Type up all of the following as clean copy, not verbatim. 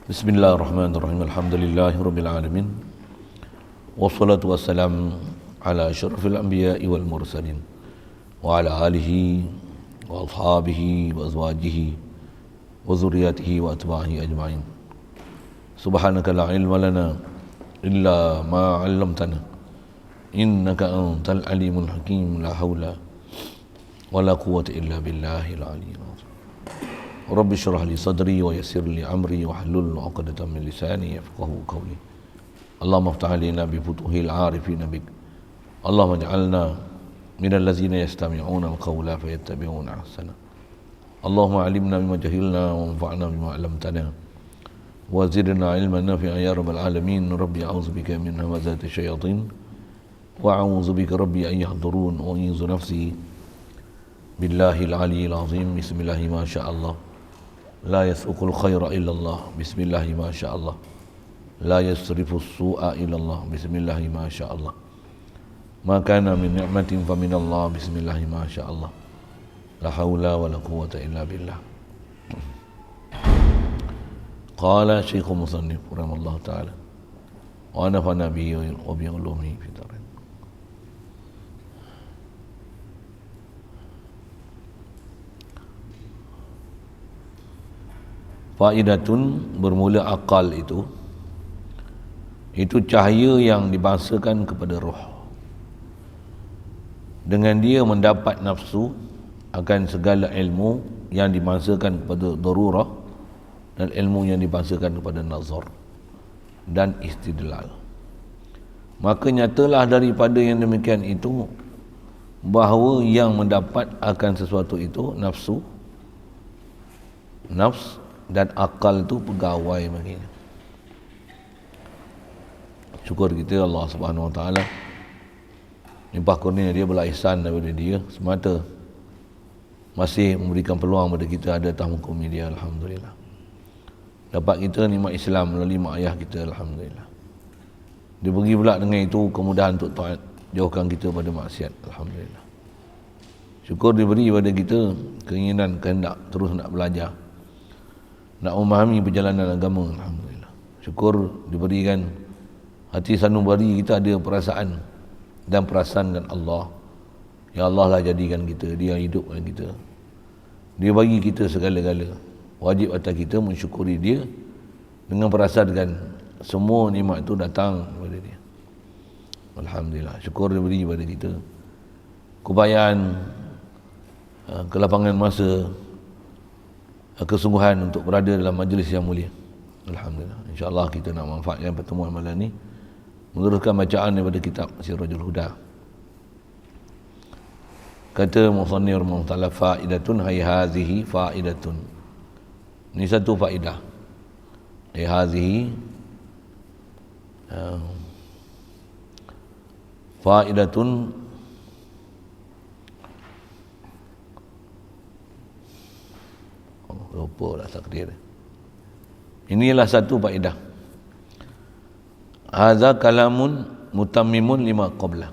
Bismillahirrahmanirrahim. Alhamdulillahirabbil alamin. Wassalatu wassalam ala asyrafil anbiya'i wal mursalin wa ala alihi wa ashabihi wa azwajihi wa zurriyyatihi wa atba'ihi ajma'in. Subhanaka la ilma lana illa ma 'allamtana innaka antal alimul hakim. La haula wa la quwwata illa billahil aliyyil azim. Rabbi syrah li sadri wa yassir li amri wa hlul 'uqdatam min lisani yafqahu qawli. Allahumma iftah alaina bi futuhil 'arifina bik. Allahumma ij'alna minal ladzina yastami'una al-qawla fayattabi'una ahsana. Allahumma 'allimna bima jahilna wa anfa'na bima 'allamtana wa zidna 'ilman nafi'an ya rabbal alamin. Rabbi a'udzu bika min hamazati syayatin wa a'udzu bika rabbi an yahdurun wa a'udzu nafsi billahil 'aliyyil 'azim. Bismillah ma sya'allah. La yas'uqul khaira illallah. Bismillahi ma sya'allah. La yasrifus su'a illallah. Bismillahi ma sya'allah. Ma kana min ni'matin fa minallah. Bismillahi ma sya'allah. La hawla wa la quwwata illa billah. Qala Syekhul Musannif rahimallahu ta'ala wa nafa'ana bihi wa bi ulumihi fi darin. Faidatun, bermula akal itu cahaya yang dibangsakan kepada roh. Dengan dia mendapat nafsu akan segala ilmu yang dibangsakan kepada darurah dan ilmu yang dibangsakan kepada nazar dan istidlal. Maka nyatalah daripada yang demikian itu bahawa yang mendapat akan sesuatu itu nafs dan akal itu pegawai baginya. Syukur kita Allah Subhanahu Wa Taala, limpah kurnia dia belah ihsan daripada dia semata masih memberikan peluang kepada kita ada tahukumi dia. Alhamdulillah, dapat kita nikmat Islam melalui mak ayah kita. Alhamdulillah, dia beri pula dengan itu kemudahan untuk taat, jauhkan kita pada maksiat. Alhamdulillah, syukur diberi kepada kita keinginan, kehendak terus nak belajar, nak memahami perjalanan agama. Alhamdulillah, syukur diberikan hati sanubari kita ada perasaan dan perasaankan Allah. Ya Allah lah jadikan kita, dia hidupkan kita, dia bagi kita segala-gala. Wajib atas kita mensyukuri dia dengan perasaankan semua nikmat itu datang daripada dia. Alhamdulillah, syukur diberi kepada kita keupayaan, kelapangan masa, kesungguhan untuk berada dalam majlis yang mulia. Alhamdulillah, insya-Allah kita nak manfaatkan pertemuan malam ni meneruskan bacaan daripada kitab Sirajul Huda. Kata musannif rahimahullah ta'ala, faidatun hay hazihi faidatun. Ini satu faedah. Hay hazihi faidatun, lupa lah takdir. Inilah satu faedah. Hadza kalamun mutammimun lima qabla.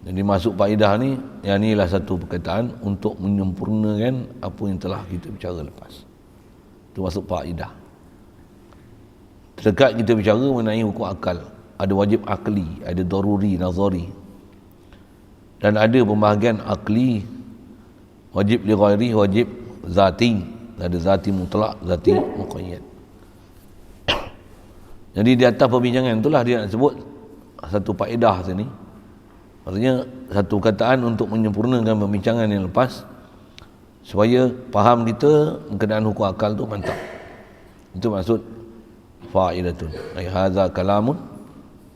Jadi masuk faedah ni, yang inilah satu perkataan untuk menyempurnakan apa yang telah kita bicara lepas. Itu masuk faedah. Terdekat kita bicara mengenai hukum akal. Ada wajib akli, ada daruri, nazari. Dan ada pembahagian akli, wajib li ghairi, wajib zati. Ada zati mutlak, zati muqayyad. Jadi di atas perbincangan itulah dia nak sebut satu faedah sini. Maksudnya satu kataan untuk menyempurnakan perbincangan yang lepas supaya faham kita berkenaan hukum akal tu mantap. Itu maksud faedatun. Ai hadza kalamun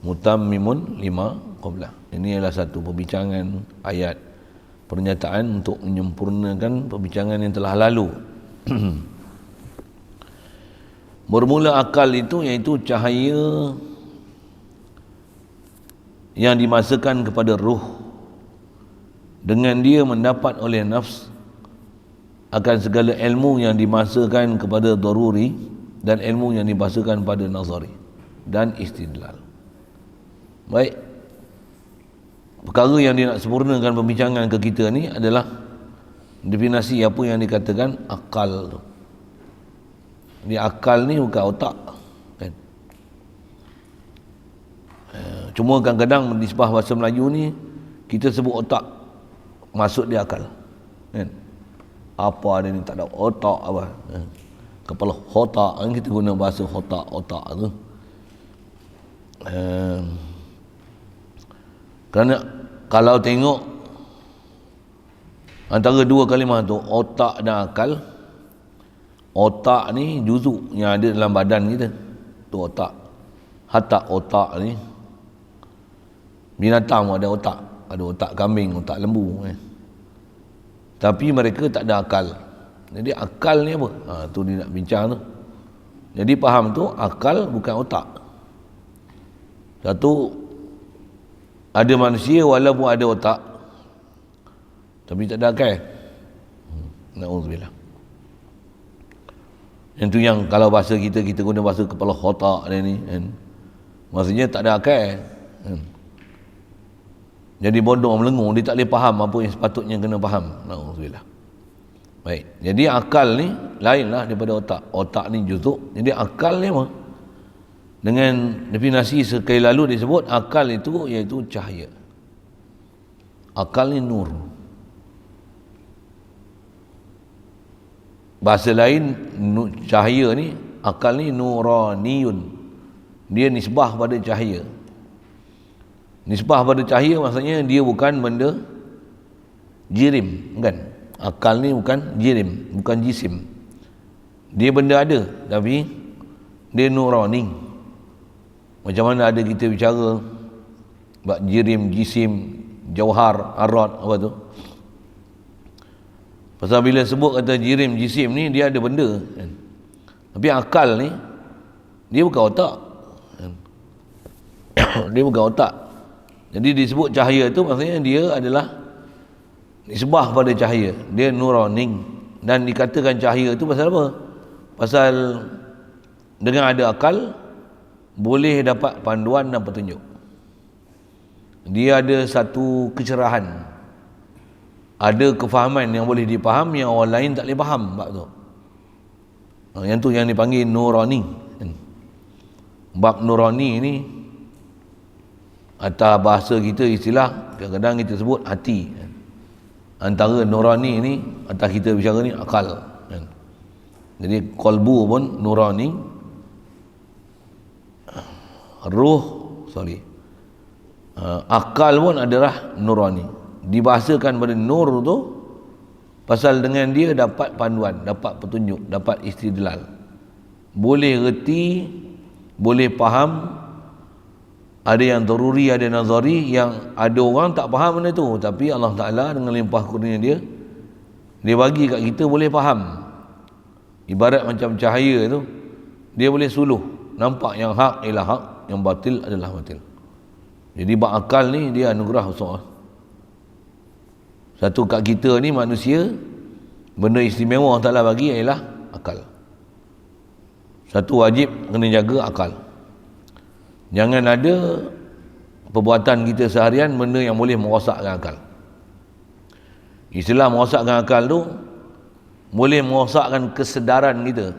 mutammimun lima qabla. Ini adalah satu perbincangan ayat, pernyataan untuk menyempurnakan perbincangan yang telah lalu. Bermula akal itu iaitu cahaya yang dimasakan kepada ruh. Dengan dia mendapat oleh nafs akan segala ilmu yang dimasakan kepada daruri dan ilmu yang dimasakan pada nazari dan istidlal. Baik, perkara yang dia nak sempurnakan pembincangan ke kita ni adalah definisi apa yang dikatakan akal tu. Ni akal ni bukan otak kan. Cuma kadang-kadang nisbah bahasa Melayu ni kita sebut otak, maksud dia akal kan. Apa ada ni tak ada otak apa, kepala otak kan, kita guna bahasa otak tu. Kerana kalau tengok antara dua kalimah tu, otak dan akal, otak ni juzuk yang ada dalam badan kita tu otak. Hatta otak ni binatang pun ada otak, ada otak kambing, otak lembu kan. Tapi mereka tak ada akal. Jadi akal ni apa? Tu dia nak bincang tu. Jadi faham tu, akal bukan otak. Satu, ada manusia walaupun ada otak tapi tak ada akal. Na'udzubillah. Yang tu yang kalau bahasa kita guna bahasa kepala otak ni kan. Maksudnya tak ada akal kan. Jadi bodoh melengung, dia tak boleh faham apa yang sepatutnya kena faham. Na'udzubillah. Baik, jadi akal ni lainlah daripada otak. Otak ni juzuk. Jadi akal ni apa? Dengan definisi sekali lalu disebut, akal itu iaitu cahaya. Akal ni nur. Bahasa lain cahaya ni, akal ni nuraniyun. Dia nisbah pada cahaya. Nisbah pada cahaya maksudnya dia bukan benda jirim kan. Akal ni bukan jirim, bukan jisim. Dia benda ada tapi dia nurani. Macam mana ada kita bicara bab jirim, jisim, jauhar, arad apa tu. Pasal bila sebut kata jirim, jisim ni dia ada benda kan. Tapi akal ni dia bukan otak kan. Dia bukan otak. Jadi disebut cahaya tu maksudnya dia adalah nisbah pada cahaya. Dia nuraning. Dan dikatakan cahaya tu pasal apa? Pasal dengan ada akal boleh dapat panduan dan petunjuk. Dia ada satu kecerahan, ada kefahaman yang boleh dipaham yang orang lain tak boleh faham bab tu. Yang tu yang dipanggil nurani. Bab nurani ni atas bahasa kita istilah kadang-kadang kita sebut hati. Antara nurani ni atas kita bicara ni akal. Jadi qalbu pun nurani, akal pun adalah nurani. Dibahasakan pada nur tu pasal dengan dia dapat panduan, dapat petunjuk, dapat istidlal, boleh reti, boleh faham. Ada yang daruri, ada nazari, yang ada orang tak faham benda tu, tapi Allah Ta'ala dengan limpah kurnia dia bagi kat kita boleh faham. Ibarat macam cahaya tu, dia boleh suluh, nampak yang hak ialah hak, yang batil adalah batil. Jadi bab akal ni dia anugerah besar. Satu kat kita ni manusia, benda istimewa Allah Ta'ala bagi ialah akal. Satu wajib kena jaga akal. Jangan ada perbuatan kita seharian benda yang boleh merosakkan akal. Istilah merosakkan akal tu boleh merosakkan kesedaran kita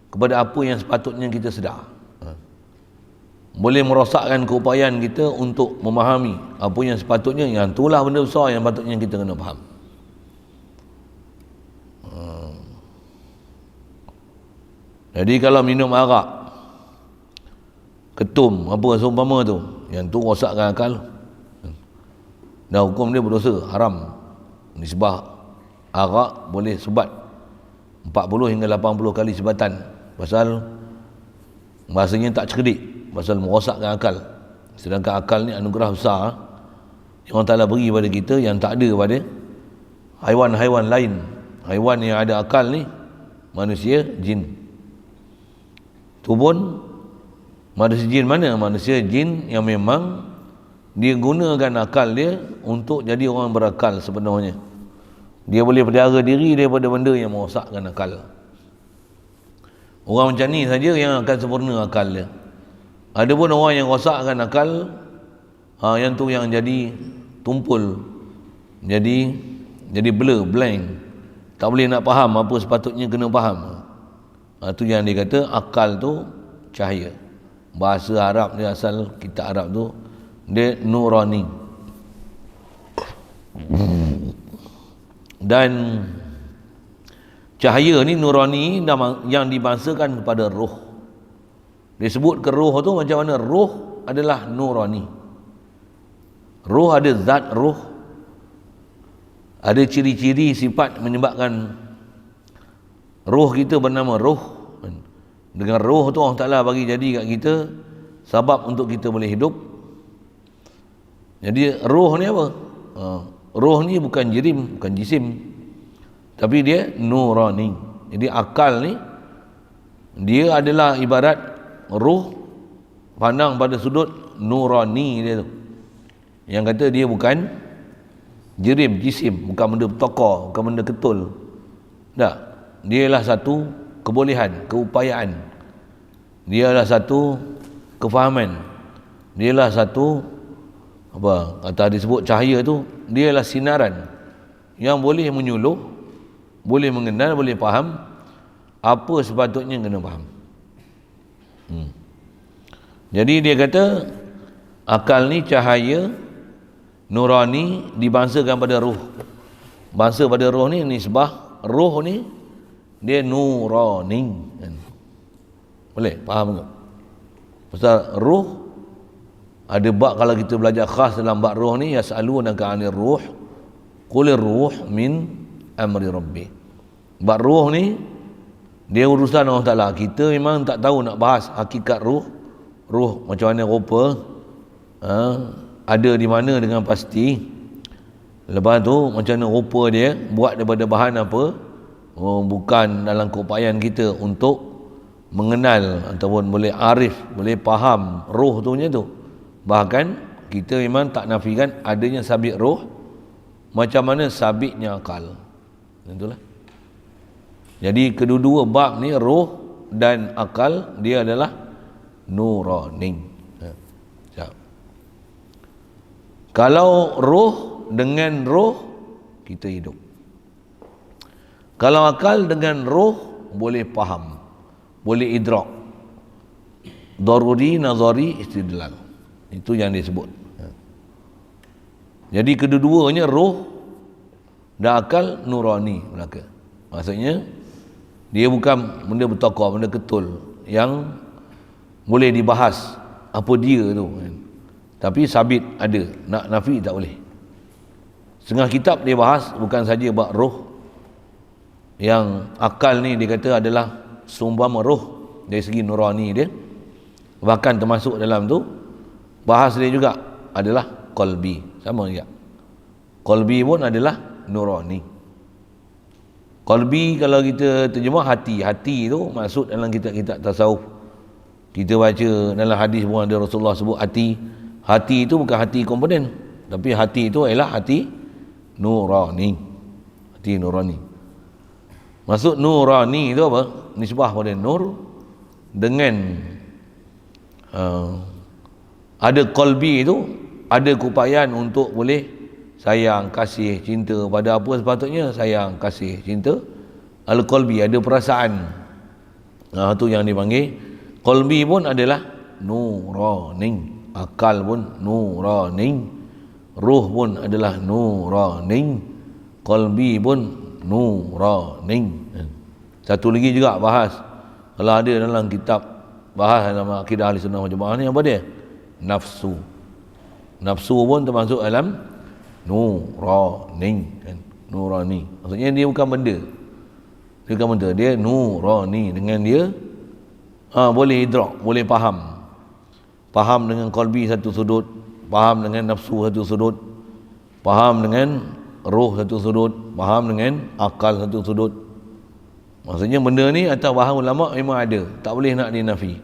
kepada apa yang sepatutnya kita sedar. Boleh merosakkan keupayaan kita untuk memahami apa yang sepatutnya, yang itulah benda besar yang patutnya kita kena faham. Jadi kalau minum arak, ketum, apa seumpama tu, yang tu rosakkan akal, dan hukum dia berdosa, haram. Nisbah arak boleh sebat 40 hingga 80 kali sebatan, pasal bahasanya tak cerdik, pasal merosakkan akal. Sedangkan akal ni anugerah besar yang Allah Ta'ala beri pada kita yang tak ada pada haiwan-haiwan lain. Haiwan yang ada akal ni manusia, jin. Tu pun manusia jin mana? Manusia jin yang memang dia gunakan akal dia untuk jadi orang berakal sebenarnya. Dia boleh pelihara diri daripada benda yang merosakkan akal. Orang macam ni saja yang akan sempurna akal dia. Ada pun orang yang rosakkan akal, yang tu yang jadi tumpul, jadi blur, blank, tak boleh nak faham apa sepatutnya kena faham. Itu yang dia kata akal tu cahaya. Bahasa Arab dia, asal kitab Arab tu dia nurani. Dan cahaya ni nurani yang dibangsakan kepada roh. Dia sebut ke roh tu macam mana? Roh adalah nurani. Roh ada zat roh, ada ciri-ciri sifat menyebabkan roh kita bernama roh. Dengan roh tu Allah Ta'ala bagi jadi kat kita sebab untuk kita boleh hidup. Jadi roh ni apa? Roh ni bukan jirim, bukan jisim, tapi dia nurani. Jadi akal ni dia adalah ibarat roh pandang pada sudut nurani dia tu. Yang kata dia bukan jirim, jisim, bukan benda bertokar, bukan benda ketul. Tak. Dia ialah satu kebolehan, keupayaan. Dia adalah satu kefahaman. Dia adalah satu apa kata disebut cahaya tu, dia adalah sinaran yang boleh menyuluh, boleh mengenal, boleh faham apa sepatutnya kena faham. Jadi dia kata akal ni cahaya nurani dibangsakan pada roh. Bangsa pada roh ni nisbah roh ni dia nurani. Boleh faham ke? Pasal roh ada bab, kalau kita belajar khas dalam bab roh ni, yas'alunaka 'anir ruh qulir ruh min amri rabbi. Bab roh ni dia urusan Allah Ta'ala. Kita memang tak tahu nak bahas hakikat roh, roh macam mana rupa, ada di mana dengan pasti. Lepas tu macam mana rupa dia, buat daripada bahan apa, bukan dalam keupayaan kita untuk mengenal ataupun boleh arif, boleh faham roh tu punya tu. Bahkan kita memang tak nafikan adanya sabit roh, macam mana sabitnya akal. Itulah. Jadi kedua-dua bab ni, roh dan akal, dia adalah nurani. Kalau roh dengan roh kita hidup. Kalau akal dengan roh boleh faham, boleh idrak. Daruri, nazari, istidlal. Itu yang disebut. Jadi kedua-duanya roh dan akal nurani belaka. Maksudnya dia bukan benda bertokar, benda ketul yang boleh dibahas apa dia tu. Tapi sabit ada, nak nafi tak boleh. Setengah kitab dia bahas bukan saja bab roh, yang akal ni dia kata adalah seumpama roh dari segi nurani dia. Bahkan termasuk dalam tu bahas dia juga adalah qalbi, sama juga. Qalbi pun adalah nurani. Qalbi kalau kita terjemah hati, hati tu maksud dalam kitab-kitab tasawuf. Kita baca dalam hadis pun ada Rasulullah sebut hati. Hati itu bukan hati komponen, tapi hati itu ialah hati nurani. Hati nurani. Maksud nurani itu apa? Nisbah pada nur dengan ada qalbi itu, ada keupayaan untuk boleh sayang, kasih, cinta pada apa sepatutnya sayang, kasih, cinta. Al-qalbi ada perasaan. Itu yang dipanggil qalbi pun adalah nurani. Akal pun nurani, ruh pun adalah nurani, qalbi pun nurani. Satu lagi juga bahas, kalau ada dalam kitab bahas dalam akidah ahli sunnah wal jamaah ni, apa dia? Nafsu. Nafsu pun termasuk dalam nurani, nurani. Maksudnya dia bukan benda, dia bukan benda, dia nurani. Dengan dia boleh idrak, boleh faham. Faham dengan qalbi satu sudut, faham dengan nafsu satu sudut, faham dengan roh satu sudut, faham dengan akal satu sudut. Maksudnya benda ni atas bahasa ulama memang ada, tak boleh nak dinafi.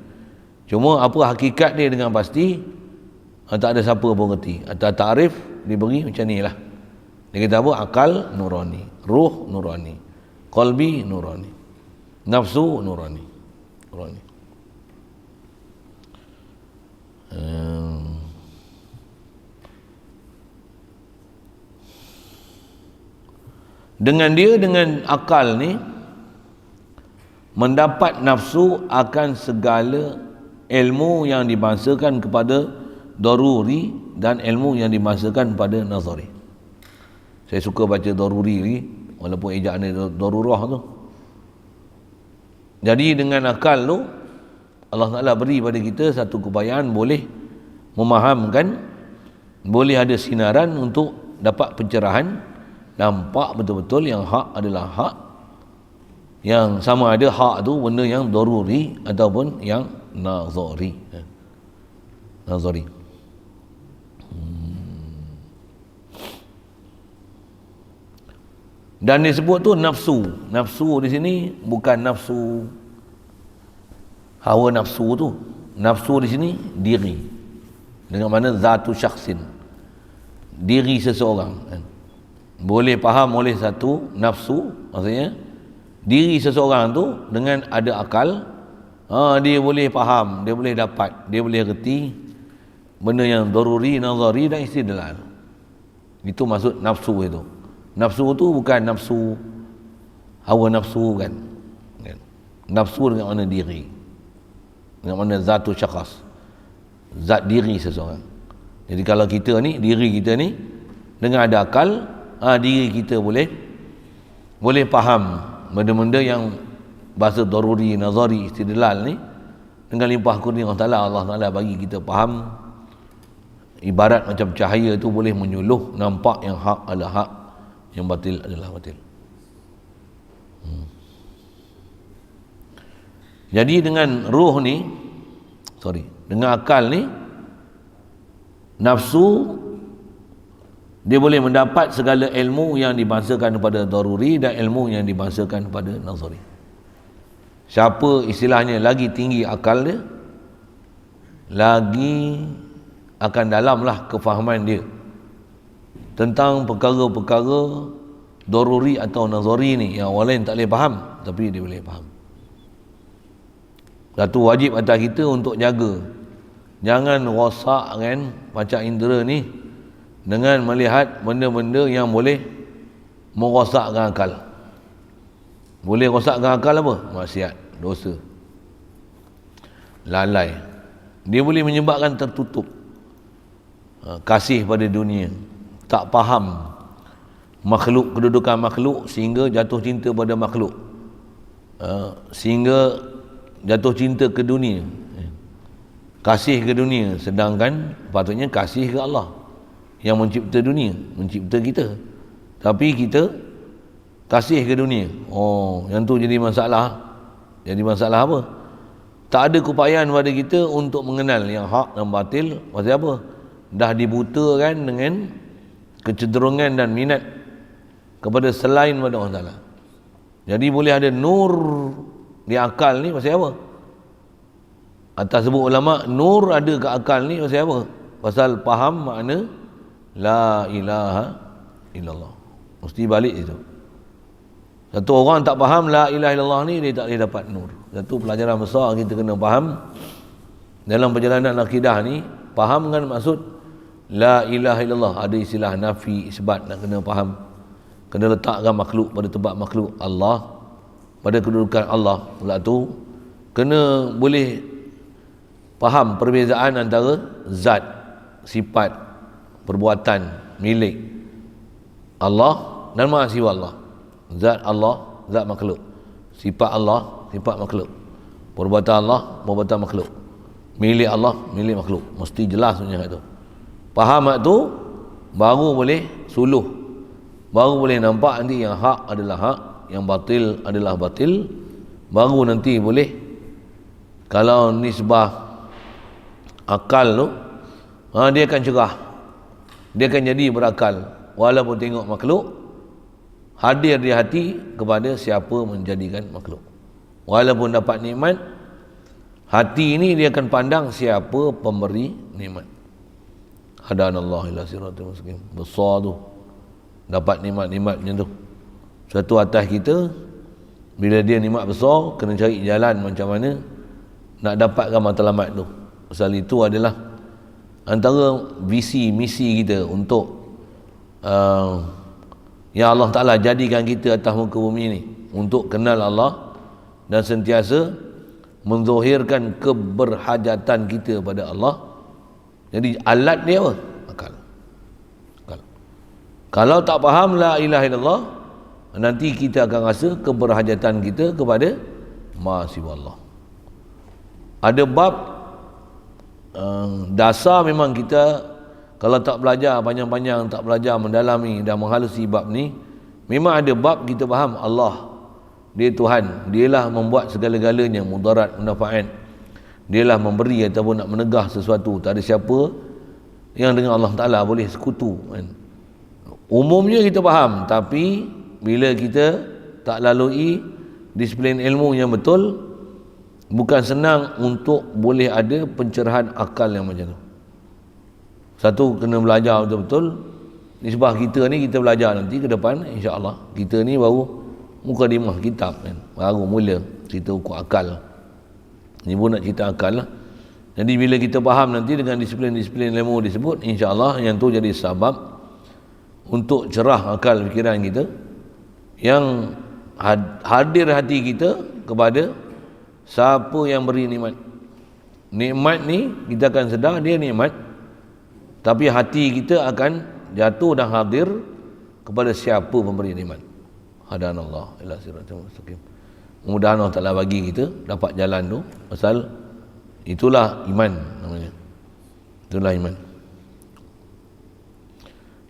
Cuma apa hakikat dia dengan pasti, tak ada siapa pun reti. Atas ta'rif diberi macam ni lah. Dia kata apa? Akal nurani, roh nurani, qalbi nurani, nafsu nurani, nurani. Dengan dia, dengan akal ni mendapat nafsu akan segala ilmu yang dibahasakan kepada daruri dan ilmu yang dibahasakan pada nazari. Saya suka baca daruri ni, walaupun ejaan dia darurah tu. Jadi dengan akal tu, Allah Ta'ala beri pada kita satu keupayaan boleh memahamkan, boleh ada sinaran untuk dapat pencerahan, nampak betul-betul yang hak adalah hak, yang sama ada hak tu benda yang daruri ataupun yang nazari. Nazari. Dan disebut tu nafsu. Nafsu di sini bukan nafsu hawa nafsu tu. Nafsu di sini diri. Dengan mana zatu syakhsin. Diri seseorang. Boleh faham oleh satu nafsu, maksudnya diri seseorang tu dengan ada akal, dia boleh faham, dia boleh dapat, dia boleh reti benda yang daruri, nazari dan istidlal. Itu maksud nafsu itu. Nafsu tu bukan nafsu hawa nafsu kan. Nafsu dengan mana diri, dengan mana zatu syakhs, zat diri seseorang. Jadi kalau kita ni, diri kita ni dengan ada akal, diri kita boleh faham benda-benda yang bahasa daruri, nazari, istidlal ni dengan limpah kurnia Allah Ta'ala bagi kita faham. Ibarat macam cahaya tu boleh menyuluh, nampak yang hak adalah hak, yang batil adalah batil. Jadi dengan ruh ni, dengan akal ni, nafsu dia boleh mendapat segala ilmu yang dibahasakan kepada daruri dan ilmu yang dibahasakan kepada nazari. Siapa istilahnya lagi tinggi akal dia, lagi akan dalamlah kefahaman dia tentang perkara-perkara daruri atau nazari ni yang orang lain tak boleh faham, tapi dia boleh faham. Satu wajib atas kita untuk jaga, jangan rosak kan macam indera ni dengan melihat benda-benda yang boleh merosakkan akal. Boleh rosakkan akal apa? Maksiat, dosa, lalai. Dia boleh menyebabkan tertutup kasih pada dunia, tak faham makhluk, kedudukan makhluk, sehingga jatuh cinta pada makhluk, sehingga jatuh cinta ke dunia, kasih ke dunia, sedangkan patutnya kasih ke Allah yang mencipta dunia, mencipta kita, tapi kita kasih ke dunia. Yang tu jadi masalah. Jadi masalah apa? Tak ada keupayaan pada kita untuk mengenal yang hak dan batil. Pasal apa? Dah dibutakan dengan kecenderungan dan minat kepada selain pada Allah Ta'ala. Jadi boleh ada nur di akal ni pasal apa? Atas sebut ulama, nur ada ke akal ni pasal apa? Pasal faham makna la ilaha illallah. Mesti balik itu. Satu orang tak faham la ilaha illallah ni, dia tak boleh dapat nur. Satu pelajaran besar kita kena faham dalam perjalanan akidah ni. Faham kan maksud la ilaha illallah. Ada istilah nafi, isbat, nak kena faham. Kena letakkan makhluk pada tempat makhluk Allah, pada kedudukan Allah. Pula tu kena boleh faham perbezaan antara zat, sifat, perbuatan, milik Allah dan mahasiswa Allah. Zat Allah, zat makhluk. Sifat Allah, sifat makhluk. Perbuatan Allah, perbuatan makhluk. Milik Allah, milik makhluk. Mesti jelas punya kat tu. Faham kat tu, baru boleh suluh. Baru boleh nampak nanti yang hak adalah hak, yang batil adalah batil. Baru nanti boleh, kalau nisbah akal tu, dia akan cerah. Dia akan jadi berakal. Walaupun tengok makhluk, hadir di hati kepada siapa menjadikan makhluk. Walaupun dapat nikmat, hati ini dia akan pandang siapa pemberi nikmat. Hadanallahu ila siratal mustaqim. Besar tu dapat nikmat-nikmat macam tu. Satu atas kita, bila dia nikmat besar, kena cari jalan macam mana nak dapatkan matlamat tu. Pasal itu adalah antara visi misi kita untuk yang Allah Ta'ala jadikan kita atas muka bumi ni, untuk kenal Allah dan sentiasa menzahirkan keberhajatan kita pada Allah. Jadi alat dia apa? Akal. Kalau tak faham la ilaha illallah, nanti kita akan rasa keberhajatan kita kepada ma siwa Allah. Ada bab dasar, memang kita kalau tak belajar panjang-panjang, tak belajar mendalami dan menghalusi bab ni, memang ada bab kita faham Allah, dia Tuhan, dialah membuat segala-galanya, mudarat, manfaat, dialah memberi ataupun nak menegah sesuatu. Tak ada siapa yang dengan Allah Ta'ala boleh sekutu kan. Umumnya kita faham, tapi bila kita tak lalui disiplin ilmu yang betul, bukan senang untuk boleh ada pencerahan akal yang macam tu. Satu, kena belajar betul-betul. Nisbah kita ni, kita belajar nanti ke depan, insya-Allah. Kita ni baru mukadimah kitab kan, baru mula cerita ukur akal. Ni pun nak cerita akal lah. Jadi bila kita faham nanti dengan disiplin-disiplin ilmu disebut, insya-Allah yang tu jadi sebab untuk cerah akal fikiran kita, yang hadir hati kita kepada siapa yang beri nikmat. Nikmat ni kita akan sedar dia nikmat, tapi hati kita akan jatuh dan hadir kepada siapa pemberi nikmat. Hadanallah ila siratal mustaqim. Mudah-mudahan Allah Ta'ala bagi kita dapat jalan tu, pasal itulah iman namanya. Itulah iman.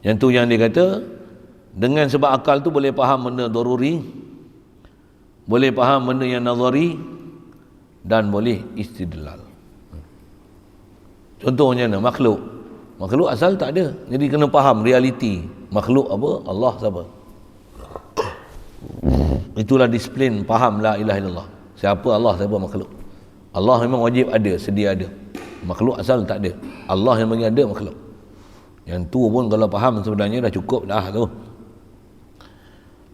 Yang tu yang dia kata, dengan sebab akal tu boleh faham benda daruri, boleh faham benda yang nazari, dan boleh istidlal. Contohnya makhluk. Makhluk asal tak ada. Jadi kena faham realiti. Makhluk apa? Allah siapa? Itulah disiplin faham la ilaha illallah. Siapa Allah, siapa makhluk. Allah memang wajib ada, sedia ada. Makhluk asal tak ada. Allah yang bagi ada makhluk. Yang tu pun kalau faham sebenarnya dah cukup dah tu.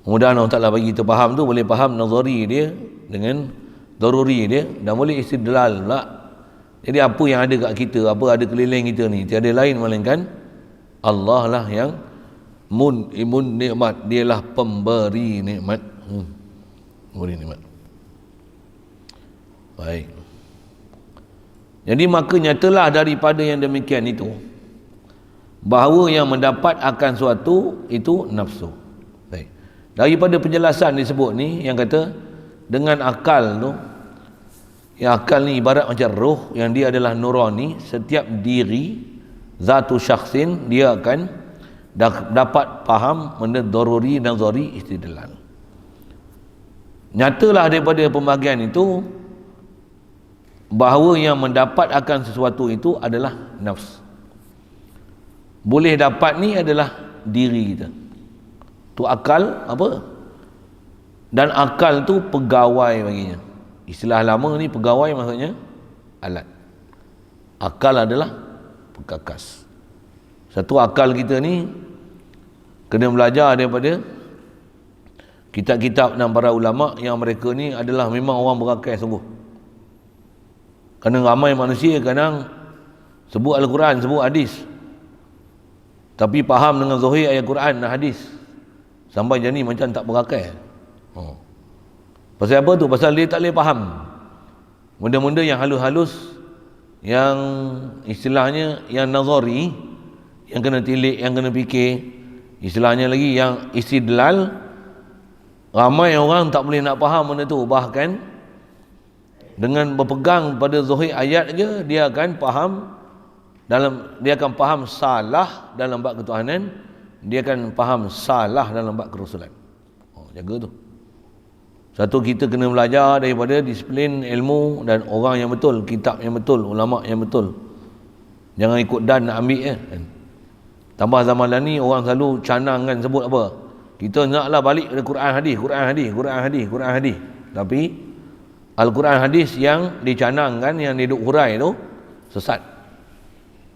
Mudah-mudahan Allah Ta'ala bagi kita faham tu, boleh faham nazari dia dengan daruri dia, dan boleh istidlal pula. Jadi apa yang ada kat kita, apa ada keliling kita ni, tiada lain melainkan Allah lah yang imun nikmat, dialah pemberi nikmat. Pemberi nikmat. Baik. Jadi maka nyatalah daripada yang demikian itu, bahawa yang mendapat akan suatu itu nafsu. Baik. Daripada penjelasan disebut ni, yang kata dengan akal tu, yang akal ni ibarat macam roh, yang dia adalah nurani. Setiap diri zatu syakhsin, dia akan dapat faham benda daruri dan zari istidlal. Nyatalah daripada pembahagian itu bahawa yang mendapat akan sesuatu itu adalah nafs. Boleh dapat ni adalah diri kita. Tu akal apa? Dan akal tu pegawai baginya. Istilah lama ni pegawai maksudnya alat. Akal adalah pekakas. Satu akal kita ni kena belajar daripada kitab-kitab dan para ulama yang mereka ni adalah memang orang berakai sungguh. Kerana ramai manusia kadang sebut Al-Quran, sebut hadis, tapi faham dengan zahir ayat Quran dan hadis, sampai jadi macam tak berakai. Pasal apa tu? Pasal dia tak boleh faham benda-benda yang halus-halus, yang istilahnya yang nazari, yang kena tilik, yang kena fikir. Istilahnya lagi yang istidlal, ramai orang tak boleh nak faham benda tu. Bahkan dengan berpegang pada zahir ayat je, dia akan faham salah dalam bab ketuhanan, dia akan faham salah dalam bab kerusulan. Jaga tu. Satu, kita kena belajar daripada disiplin ilmu dan orang yang betul, kitab yang betul, ulama yang betul. Jangan ikut dan nak ambil kan. Tambah zaman ni orang selalu canang kan, sebut apa? Kita naklah balik ke Quran hadis, Quran hadis, Quran hadis, Quran hadis. Tapi Al-Quran hadis yang dicanangkan, yang diduk hurai tu sesat.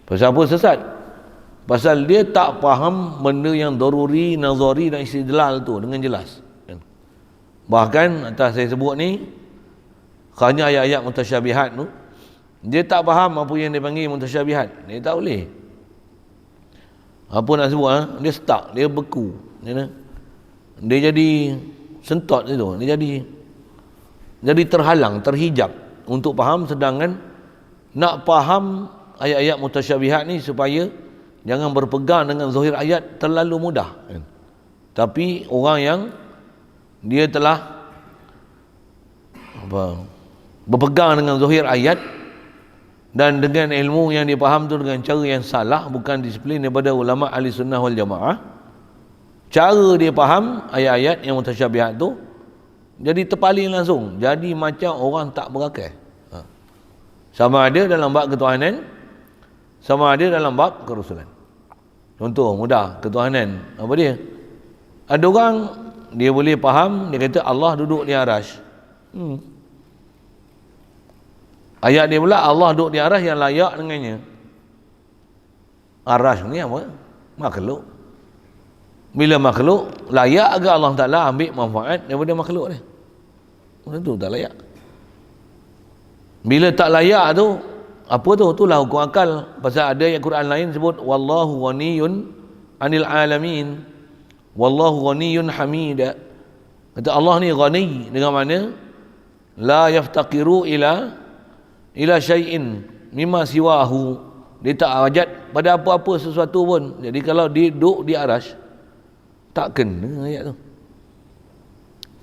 Pasal apa sesat? Pasal dia tak faham benda yang daruri, nazari dan istidlal tu dengan jelas. Bahkan atas saya sebut ni, hanya ayat-ayat mutasyabihat tu, dia tak faham apa yang dia panggil mutasyabihat. Dia tak boleh. Apa nak sebut, dia stuck, dia beku. Dia jadi sentot itu. Dia jadi terhalang, terhijab untuk faham, sedangkan nak faham ayat-ayat mutasyabihat ni supaya jangan berpegang dengan zahir ayat terlalu mudah kan? Tapi orang yang dia telah berpegang dengan zahir ayat dan dengan ilmu yang dia faham tu dengan cara yang salah, bukan disiplin daripada ulama ahli sunnah wal jamaah, cara dia faham ayat-ayat yang mutasyabihat tu jadi terpaling langsung, jadi macam orang tak berakal. Sama ada dalam bab ketuhanan, sama ada dalam bab kerasulan. Contoh mudah, ketuhanan, apa dia? Ada orang dia boleh faham, dia kata Allah duduk di arasy. Ayat dia pula Allah duduk di arasy yang layak dengannya. Arasy ni apa? Makhluk. Bila makhluk layak ke Allah Taala ambil manfaat daripada makhluk ni? Tentu tak layak. Bila tak layak tu, apa tu? Itulah hukum akal. Pasal ada ayat Quran lain sebut wallahu ghaniyun 'anil alamin. Wallahu ghaniyun hamida. Kata Allah ni ghani dengan mana? La yaftaqiru ila syai'in mimma siwahu. Dia tak hajat pada apa-apa sesuatu pun. Jadi kalau dia duduk di arasy, tak kena ayat tu.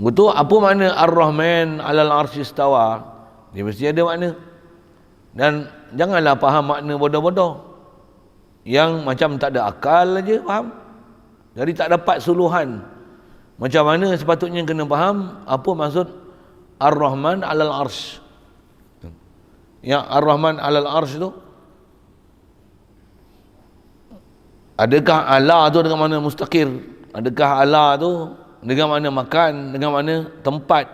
Betul, apa makna Ar-Rahman 'alal arsy istawa? Dia mesti ada makna. Dan janganlah faham makna bodoh-bodoh yang macam tak ada akal aja faham. Jadi tak dapat suluhan. Macam mana sepatutnya kena faham apa maksud Ar-Rahman 'alal arsy. Yang Ar-Rahman 'alal arsy tu, adakah ala tu dengan mana mustaqir? Adakah ala tu dengan mana makan, dengan mana tempat?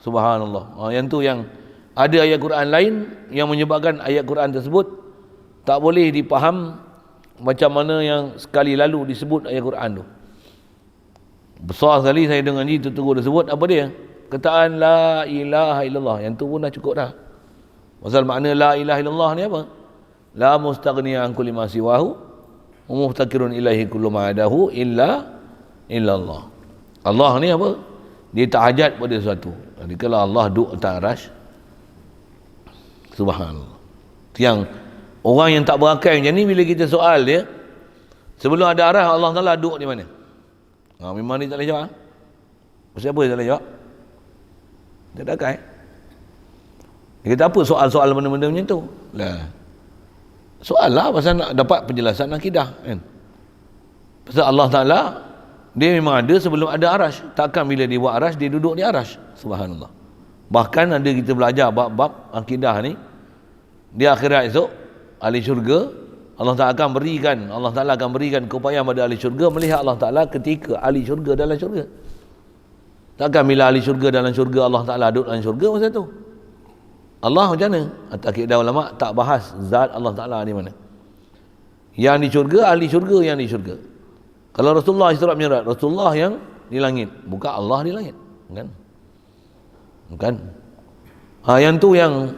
Subhanallah. Yang tu yang ada ayat Quran lain yang menyebabkan ayat Quran tersebut tak boleh dipaham macam mana yang sekali lalu disebut ayat Quran tu. Besar sekali saya dengar ni terus disebut apa dia? Kataan la ilaha illallah. Yang tu pun dah cukup dah. Pasal makna la ilaha illallah ni apa? La mustaghniya an kulli ma siwahu wa muftaqirun ilaihi kullu ma adahu illa Allah. Allah ni apa? Dia tak hajat pada sesuatu. Jadi kalau Allah duduk atas arasy, subhanallah. Yang orang yang tak berakal macam ni, bila kita soal dia, sebelum ada arasy Allah Taala duduk di mana? Memang dia tak boleh jawab. Pasal apa dia tak boleh jawab? Dia tak akal. Dia kata apa soal-soal benda-benda macam tu? Lah, soal lah pasal nak dapat penjelasan akidah kan. Pasal Allah Taala dia memang ada sebelum ada arasy. Takkan bila dia buat arasy dia duduk di arasy. Subhanallah. Bahkan ada kita belajar bab-bab akidah ni, di akhirat esok ahli syurga Allah Taala akan berikan keupayaan pada ahli syurga melihat Allah Taala ketika ahli syurga dalam syurga. Takkan bila ahli syurga dalam syurga Allah Taala duduk dalam syurga masa tu. Allah macam mana? Akidah ulama tak bahas zat Allah Taala di mana. Yang di syurga, ahli syurga yang di syurga. Kalau Rasulullah Isra Mi'raj, Rasulullah yang di langit, bukan Allah di langit, kan? Bukan. Yang tu yang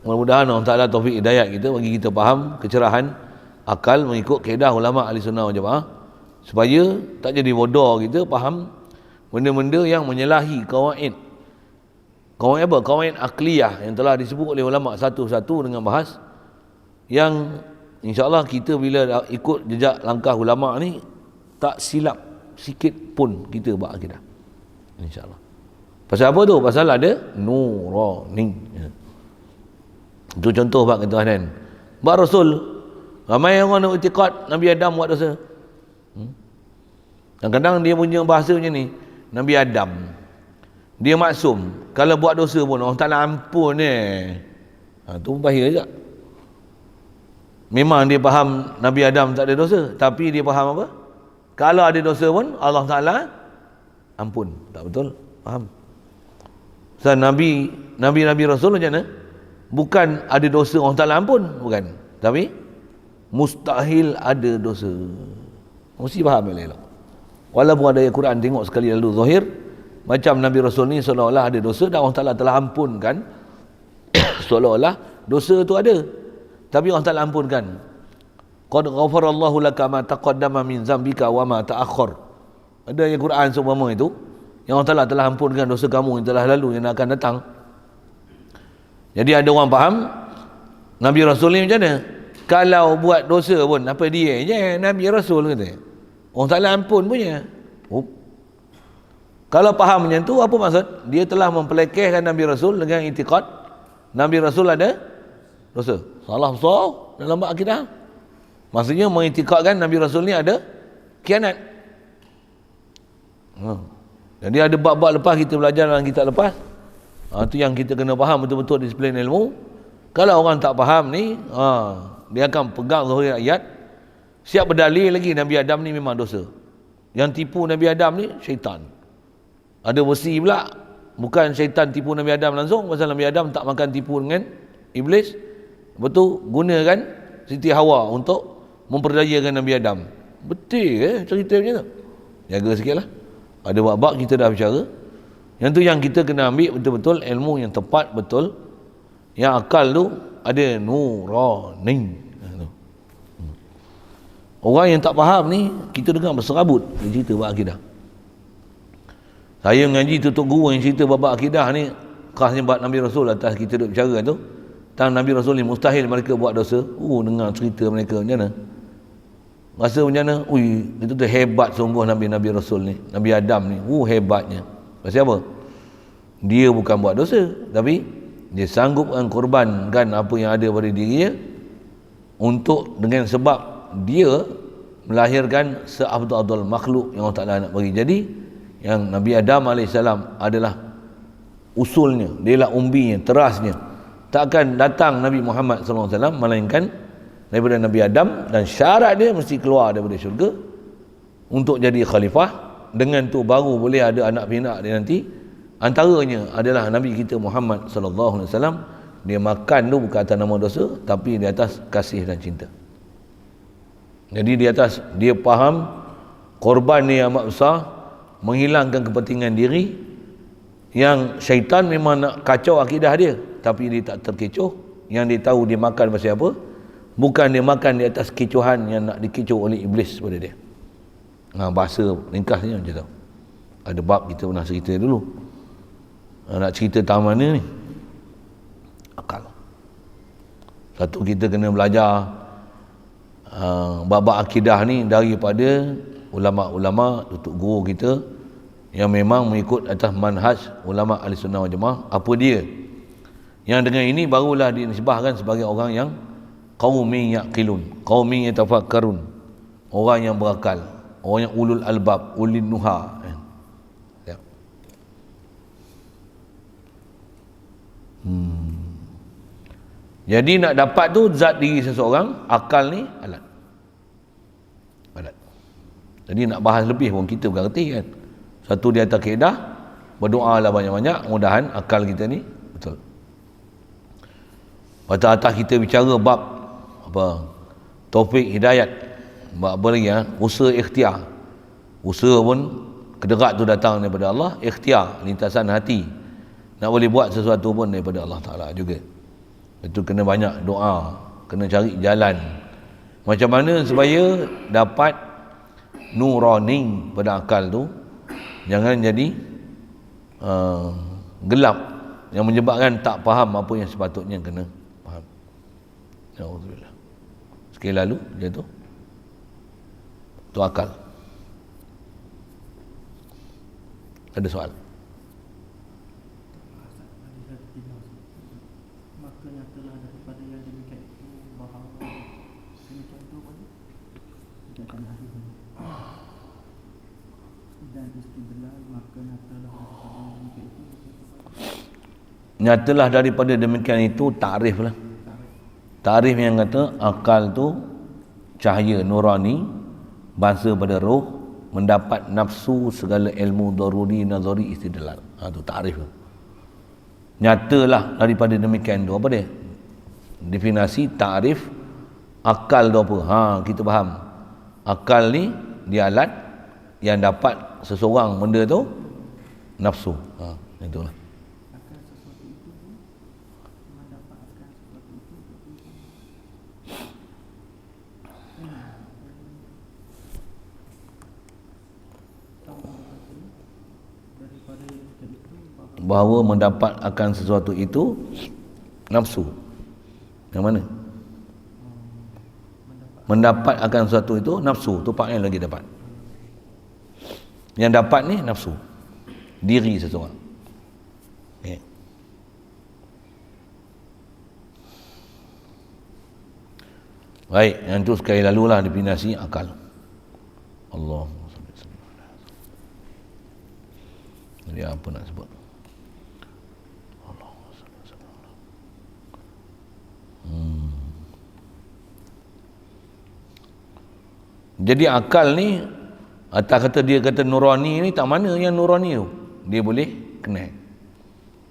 mudah-mudahan Allah Taala taufik hidayah kita, bagi kita faham kecerahan akal mengikut kaedah ulama ahli sunnah wal jamaah, supaya tak jadi bodoh kita faham benda-benda yang menyalahi kawaid. Kawaid apa? Kawaid akliyah yang telah disebut oleh ulama satu-satu dengan bahas yang insya-Allah kita bila ikut jejak langkah ulama ni tak silap sikit pun kita buat akidah. InsyaAllah. Pasal apa tu? Pasal ada nurani. Itu contoh bab ketuhanan. Bab Rasul, ramai orang nak i'tiqad Nabi Adam buat dosa. Kadang-kadang dia punya bahasa macam ni, Nabi Adam dia maksum, kalau buat dosa pun Allah Ta'ala ampun tu bahaya juga. Memang dia faham Nabi Adam tak ada dosa, tapi dia faham apa? Kalau ada dosa pun Allah Ta'ala ampun. Tak betul? Faham? So, Nabi Rasul macam mana? Bukan ada dosa Allah Ta'ala ampun, bukan. Tapi mustahil ada dosa. Mesti faham elok. Walaupun ada ayat Quran tengok sekali lalu zahir, macam Nabi Rasul ni seolah-olah ada dosa dan Allah Ta'ala telah ampunkan. Seolah-olah dosa tu ada, tapi Allah Ta'ala ampunkan. Qad ghafarallahu laka ma taqaddama min zambika wa ma ta'akhkhar. Ada ayat Quran seumpama itu yang Allah Ta'ala telah ampunkan dosa kamu yang telah lalu, yang akan datang. Jadi ada orang faham Nabi Rasul ni macam mana? Kalau buat dosa pun apa dia je Nabi Rasul kata. Orang salah ampun punya. Kalau faham macam tu, apa maksud? Dia telah mempelekehkan Nabi Rasul dengan itikad Nabi Rasul ada dosa. Salah besar dalam bab akidah. Maksudnya mengitikadkan Nabi Rasul ni ada khianat. Jadi ada bab-bab lepas kita belajar dalam kitab lepas. Itu yang kita kena faham betul-betul disiplin ilmu. Kalau orang tak faham ni, dia akan pegang zahir ayat, siap berdalil lagi Nabi Adam ni memang dosa. Yang tipu Nabi Adam ni syaitan. Ada versi pula bukan syaitan tipu Nabi Adam langsung, pasal Nabi Adam tak makan tipu dengan iblis. Betul gunakan Siti Hawa untuk memperdayakan Nabi Adam. Betul cerita macam tu. Jaga sikitlah. Ada bab-bab kita dah bicara. Yang tu yang kita kena ambil betul-betul ilmu yang tepat betul. Yang akal tu ada nurani. Orang yang tak faham ni kita dengar berserabut dia cerita bab akidah. Saya mengaji tutup guru yang cerita bab akidah ni khasnya bab Nabi Rasul atas kita duk bicara tu. Tentang Nabi Rasul ni mustahil mereka buat dosa. Dengar cerita mereka macam mana? Rasa macam mana? Itu tu hebat sungguh Nabi Rasul ni. Nabi Adam ni. Hebatnya. Pasal apa? Dia bukan buat dosa, tapi dia sanggup korbankan apa yang ada pada dirinya untuk dengan sebab dia melahirkan seafdal makhluk yang Allah Ta'ala nak bagi. Jadi yang Nabi Adam AS adalah usulnya, dia lah umbinya, terasnya. Takkan datang Nabi Muhammad SAW melainkan daripada Nabi Adam, dan syarat dia mesti keluar daripada syurga untuk jadi khalifah. Dengan tu baru boleh ada anak pinak dia nanti. Antaranya adalah Nabi kita Muhammad SAW. Dia makan tu bukan atas nama dosa, tapi di atas kasih dan cinta. Jadi di atas dia faham korban ni amat besar, menghilangkan kepentingan diri. Yang syaitan memang nak kacau akidah dia, tapi dia tak terkecoh. Yang dia tahu dia makan pasal apa, bukan dia makan di atas kecohan yang nak dikecoh oleh iblis pada dia. Bahasa ringkasnya macam tu. Ada bab kita pernah cerita dulu. Nak cerita tahu mana ni? Akal. Satu, kita kena belajar bab-bab akidah ni daripada ulama-ulama, tutup guru kita yang memang mengikut atas manhaj ulama ahli sunnah wal jamaah. Apa dia? Yang dengan ini barulah dinisbahkan sebagai orang yang qaumin yaqilun, qaumin yatafakkarun, orang yang berakal, orang yang ulul albab, ulil nuha. Jadi nak dapat tu zat diri seseorang, akal ni alat. Jadi nak bahas lebih pun kita bukan reti kan. Satu di atas kaedah, berdoa lah banyak-banyak, mudahan akal kita ni betul. Pada atas kita bicara bab apa? Taufik hidayat. Bab apa lagi usaha ikhtiar. Usaha pun kederat tu datang daripada Allah, ikhtiar, lintasan hati. Nak boleh buat sesuatu pun daripada Allah Ta'ala juga. Itu kena banyak doa, kena cari jalan. Macam mana supaya dapat nurani pada akal tu, jangan jadi gelap yang menyebabkan tak faham apa yang sepatutnya kena faham. Alhamdulillah. Sekali lalu dia tu akal. Ada soal? Nyatalah daripada demikian itu takrif lah. Takrif yang kata akal tu cahaya nurani, bangsa pada roh, mendapat nafsu segala ilmu daruri nazari istidlal. Tu takrif lah. Nyatalah daripada demikian tu, apa dia? Definisi takrif akal tu apa? Kita faham. Akal ni dia alat yang dapat seseorang benda tu nafsu. Itulah. Bahawa mendapat akan sesuatu itu Nafsu. Yang mana? Mendapat akan sesuatu itu nafsu, tu part yang lagi dapat. Yang dapat ni nafsu. Diri seseorang. Okay. Baik, yang tu sekali lalulah definisi akal. Allah. Jadi apa nak sebut? Allah. Jadi akal ni, atas kata dia kata nurani ni, tak mana yang nurani tu? Dia boleh connect,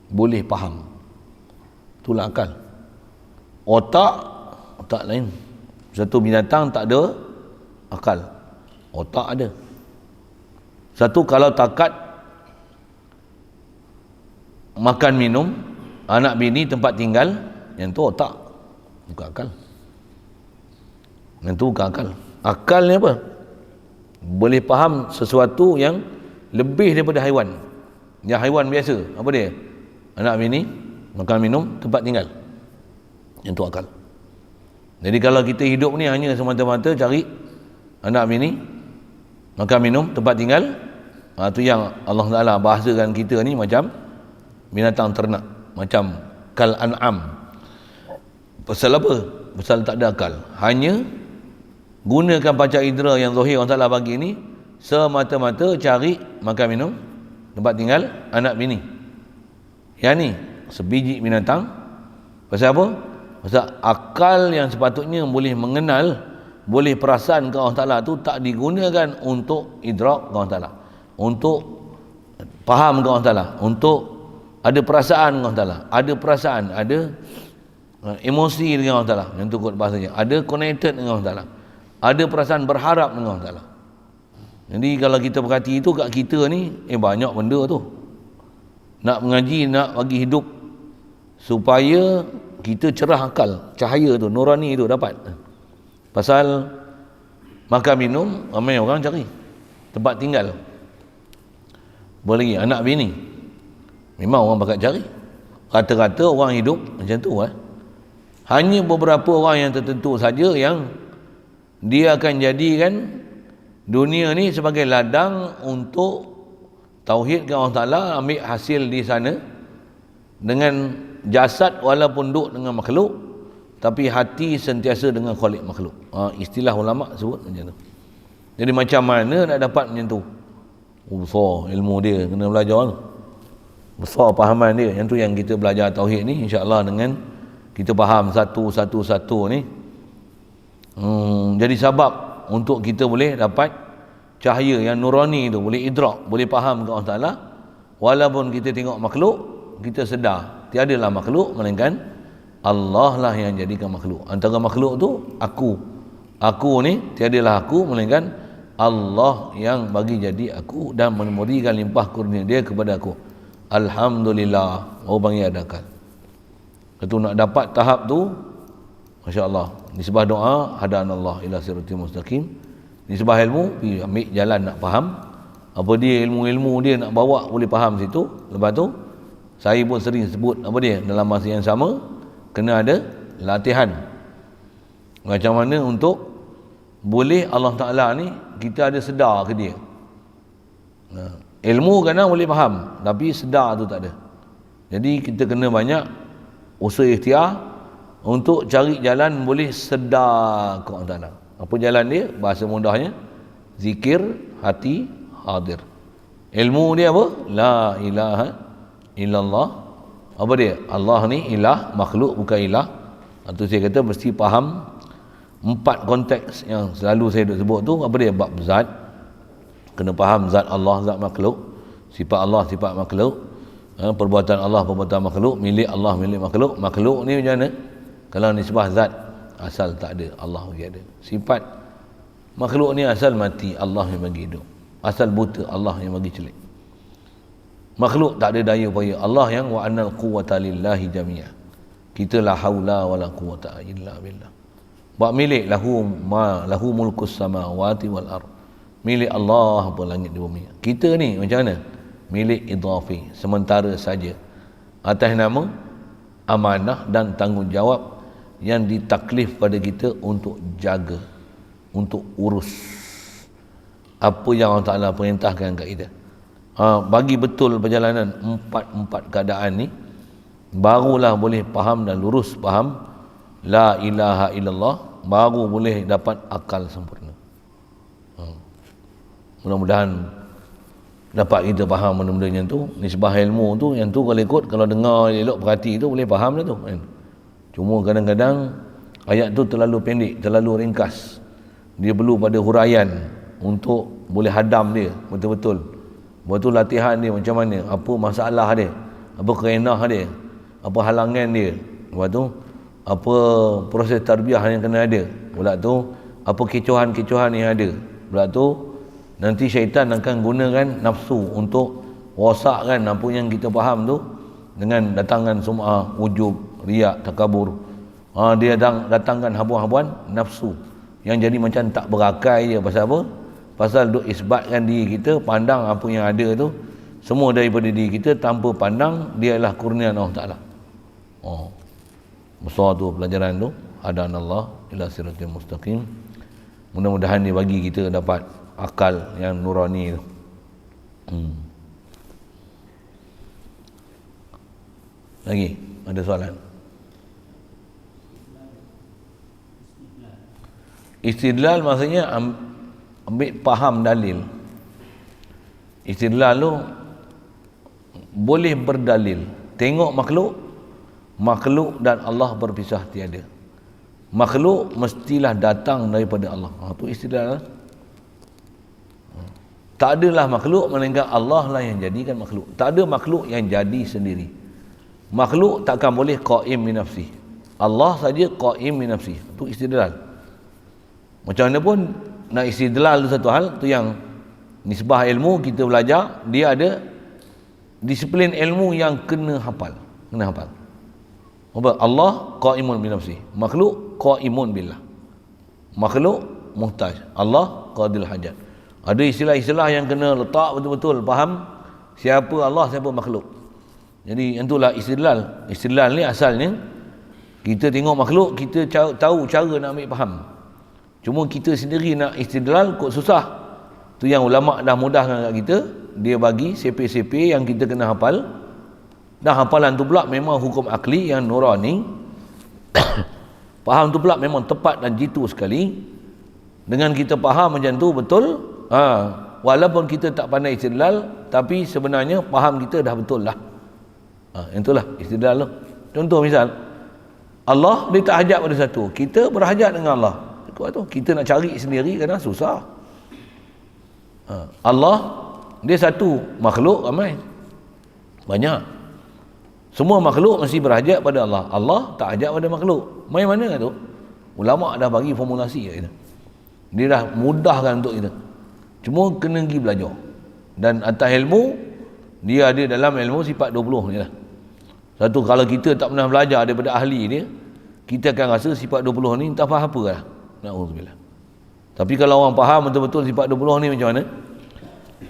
boleh faham. Itulah akal. Otak lain. Satu binatang tak ada akal, otak ada. Satu kalau takat makan minum, anak bini, tempat tinggal, yang tu otak, bukan akal. Yang tu bukan akal. Akal ni apa? Boleh faham sesuatu yang lebih daripada haiwan. Yang haiwan biasa, apa dia? Anak bini, makan minum, tempat tinggal. Yang tu akal. Jadi kalau kita hidup ni hanya semata-mata cari anak bini, makan minum, tempat tinggal, tu yang Allah Ta'ala bahasakan kita ni macam binatang ternak, macam kal an'am. Pasal apa? Pasal tak ada akal. Hanya gunakan panca indera yang zahir Allah Ta'ala bagi ni semata-mata cari makan minum, tempat tinggal, anak bini. Yang ni sebiji binatang. Pasal apa? Pasal akal yang sepatutnya boleh mengenal, boleh perasan ke Allah Ta'ala tu tak digunakan untuk idrak ke Allah Ta'ala, untuk faham ke Allah Ta'ala, untuk ada perasaan dengan Allah Ta'ala, ada perasaan, ada emosi dengan Allah Ta'ala, yang tu kot bahasanya, ada connected dengan Allah Ta'ala, ada perasaan berharap dengan Allah Ta'ala. Jadi kalau kita perhati itu kat kita ni, banyak benda tu. Nak mengaji, nak bagi hidup supaya kita cerah akal, cahaya tu, nurani tu dapat. Pasal makan minum, ramai orang cari tempat tinggal. Boleh lagi anak bini, memang orang bakal cari. Rata-rata orang hidup macam tu. Hanya beberapa orang yang tertentu saja yang dia akan jadikan dunia ni sebagai ladang untuk tauhid ke Allah Ta'ala, ambil hasil di sana dengan jasad walaupun duduk dengan makhluk, tapi hati sentiasa dengan khalik makhluk. Istilah ulama sebut macam tu. Jadi macam mana nak dapat macam tu? Besar ilmu dia, kena belajar tu. Besar pahaman dia. Yang tu yang kita belajar tauhid ni, insya-Allah dengan kita faham satu-satu ni, jadi sebab untuk kita boleh dapat cahaya yang nurani tu, boleh idrak, boleh faham ke Allah Ta'ala. Walaupun kita tengok makhluk, kita sedar tiadalah makhluk melainkan Allah lah yang jadikan makhluk. Antara makhluk tu aku ni tiadalah aku melainkan Allah yang bagi jadi aku dan memberikan limpah kurnia dia kepada aku. Alhamdulillah. Orang panggil ada akal. Itu nak dapat tahap tu, masya-Allah, nisbah doa hadanallah ila siratal mustaqim, nisbah ilmu ambil jalan nak faham apa dia, ilmu-ilmu dia nak bawa boleh faham situ. Lepas tu saya pun sering sebut apa dia, dalam masa yang sama kena ada latihan macam mana untuk boleh Allah Ta'ala ni kita ada sedar ke dia. Ilmu kadang boleh faham tapi sedar tu tak ada. Jadi kita kena banyak usaha ikhtiar untuk cari jalan boleh sedar ke Allah Ta'ala. Apa jalan dia? Bahasa mudahnya zikir hati hadir. Ilmu dia apa? La ilaha illallah. Apa dia? Allah ni ilah, makhluk bukan ilah. Itu saya kata mesti faham 4 konteks yang selalu saya duk sebut tu. Apa dia? Bab zat, kena faham zat Allah, zat makhluk, sifat Allah, sifat makhluk, perbuatan Allah, perbuatan makhluk, milik Allah, milik makhluk. Makhluk ni macam mana? Kalau nisbah zat, asal tak ada, Allah bagi ada. Sifat makhluk ni asal mati, Allah yang bagi hidup. Asal buta, Allah yang bagi celik. Makhluk tak ada daya upaya, Allah yang wa annal quwwata lillahi jami'ah. Kita la haula wala quwwata illa billah. Buat milik lahu mulkus samawati wal ard. Milik Allah apa langit di bumi. Kita ni macam mana? Milik idhafi, sementara saja. Atas nama amanah dan tanggungjawab yang ditaklif pada kita untuk jaga, untuk urus apa yang Allah Ta'ala perintahkan kat kita. Bagi betul perjalanan empat keadaan ni, barulah boleh faham dan lurus faham la ilaha illallah, baru boleh dapat akal sempurna. Mudah-mudahan dapat kita faham benda-benda yang tu. Nisbah ilmu tu, yang tu kalau ikut, kalau dengar elok perhati tu boleh faham dah tu kan. Cuma kadang-kadang ayat tu terlalu pendek, terlalu ringkas. Dia perlu pada huraian untuk boleh hadam dia betul-betul. Betul latihan dia macam mana, apa masalah dia, apa kerenah dia, apa halangan dia. Lepas tu apa proses tarbiyah yang kena ada. Pula tu apa kecohan-kecohan yang ada. Pula tu nanti syaitan akan gunakan nafsu untuk rosakkan apa yang kita faham tu dengan datangkan sum'ah, ujub, riak, takabur. Dia datangkan habuan-habuan nafsu yang jadi macam tak berakai je. Pasal apa? Pasal duk isbatkan diri kita, pandang apa yang ada tu semua daripada diri kita tanpa pandang dia adalah kurnian Allah Ta'ala. Besar tu pelajaran tu. Hadanallah ila siratal mustaqim. Mudah-mudahan dia bagi kita dapat akal yang nurani tu. Lagi ada soalan? Istidlal maksudnya ambil faham dalil. Istidlal tu boleh berdalil. Tengok makhluk dan Allah berpisah tiada. Makhluk mestilah datang daripada Allah. Tu istidlal. Tak adalah makhluk melainkan Allah lah yang jadikan makhluk. Tak ada makhluk yang jadi sendiri. Makhluk takkan boleh qaim min nafsi. Allah saja qaim min nafsi. Itu istidlal. Macam mana pun nak istidlal tu satu hal, tu yang nisbah ilmu kita belajar, dia ada disiplin ilmu yang kena hafal. Allah qaimun bi nafsi. Makhluk qaimun billah. Makhluk muhtaj. Allah qadil hajat. Ada istilah-istilah yang kena letak betul-betul faham siapa Allah, siapa makhluk. Jadi itulah istidlal. Istidlal ni asalnya kita tengok makhluk, kita tahu cara nak ambil faham. Cuma kita sendiri nak istidlal kok susah. Tu yang ulama dah mudahkan kat kita, dia bagi sepe-sepe yang kita kena hafal. Dan hafalan tu pula memang hukum akli yang nurani. Faham tu pula memang tepat dan jitu sekali. Dengan kita faham macam tu betul, walaupun kita tak pandai istidlal, tapi sebenarnya faham kita dah betul lah. Itulah istidlal tu. Contoh misal, Allah dia tak hajat pada satu, kita berhajat dengan Allah. Kita nak cari sendiri kadang susah. Allah dia satu, makhluk ramai, banyak. Semua makhluk mesti berhajat pada Allah. Allah tak hajat pada makhluk. Main mana tu? Ulama dah bagi formulasi kat kita. Dia dah mudahkan untuk kita. Cuma kena pergi belajar. Dan atas ilmu, dia ada dalam ilmu sifat 20 ni lah. Satu, kalau kita tak pernah belajar daripada ahli dia, kita akan rasa sifat 20 ni entah faham apa lah. Na'udzubillah. Tapi kalau orang faham betul-betul sifat 20 ni macam mana,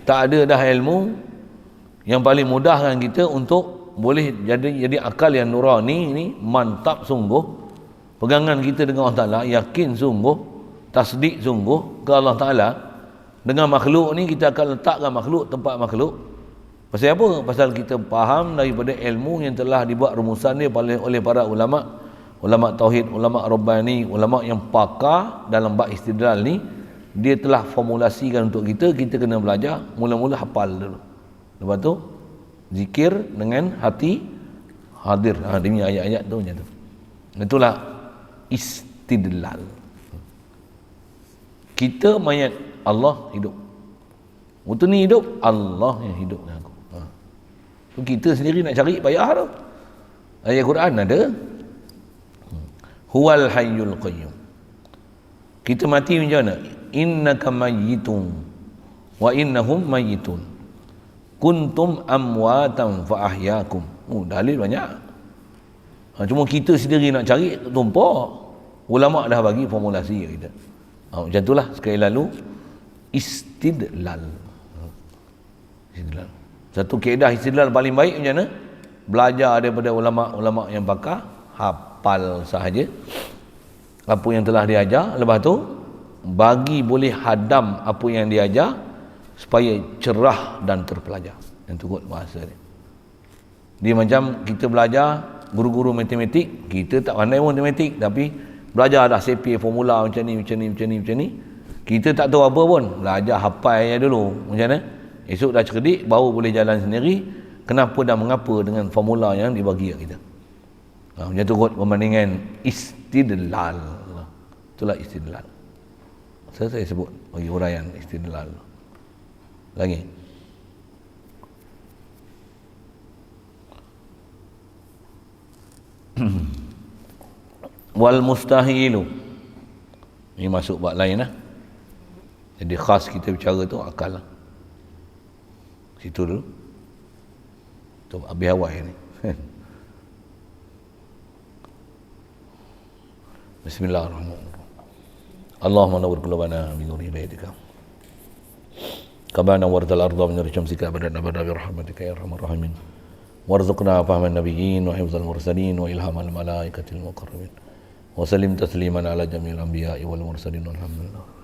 tak ada dah ilmu yang paling mudahkan kita untuk boleh jadi akal yang nurani ni mantap sungguh. Pegangan kita dengan Allah Ta'ala, yakin sungguh, tasdik sungguh ke Allah Ta'ala. Dengan makhluk ni kita akan letakkan makhluk tempat makhluk. Pasal apa? Pasal kita faham daripada ilmu yang telah dibuat rumusan dia oleh para ulama, ulama tauhid, ulama rabbani, ulama yang pakar dalam bab istidlal ni. Dia telah formulasikan untuk kita kena belajar, mula-mula hafal dulu. Lepas tu zikir dengan hati hadir. Demi ayat-ayat tu macam tu. Itulah istidlal. Kita mayat, Allah hidup. Waktu ni hidup, Allah yang hidup dengan aku. Kita sendiri nak cari payah tu. Ayat Quran ada. Huwal hayyul qayyum. Kita mati macam mana? Innaka mayyitun wa innahum mayyitun. Kuntum amwatan fa ahyaakum. Dalil banyak. Cuma kita sendiri nak cari tumpah. Ulama dah bagi formulasi kita. Macam itulah sekali lalu istidlal. Istidlal. Satu kaedah istidlal paling baik macam mana? belajar daripada ulama-ulama yang pakar, hafal sahaja apa yang telah diajar, lepas tu bagi boleh hadam apa yang diajar supaya cerah dan terpelajar. Yang turut bahasa dia. Dia macam kita belajar guru-guru matematik, kita tak pandai pun matematik, tapi belajar dah CP formula macam ni. Kita tak tahu apa pun, belajar hafal je dulu. Macam mana? Esok dah cerdik, baru boleh jalan sendiri. Kenapa dan mengapa dengan formula yang dibagi kat kita. Macam tu kot perbandingan istidlal. Itulah istidlal. Saya sebut bagi uraian istidlal. Lagi. Wal mustahilu. Ini masuk bab lain lah. Jadi khas kita bicara tu akal lah. Situ dulu. Tu habis awal ni. Bismillahirrahmanirrahim. Allahumma nawwir qulubana bi nuri hidayah. Kama nawwartal arda min nuri syamsika abadan abada bi rahmatika ya arhamar rahimin. Warzuqna fahman nabiyyin wa hifzal mursalin wa ilhamal malaikatil muqarrabin. Wa sallim tasliman ala jamil anbiya'i wal mursalin walhamdulillah.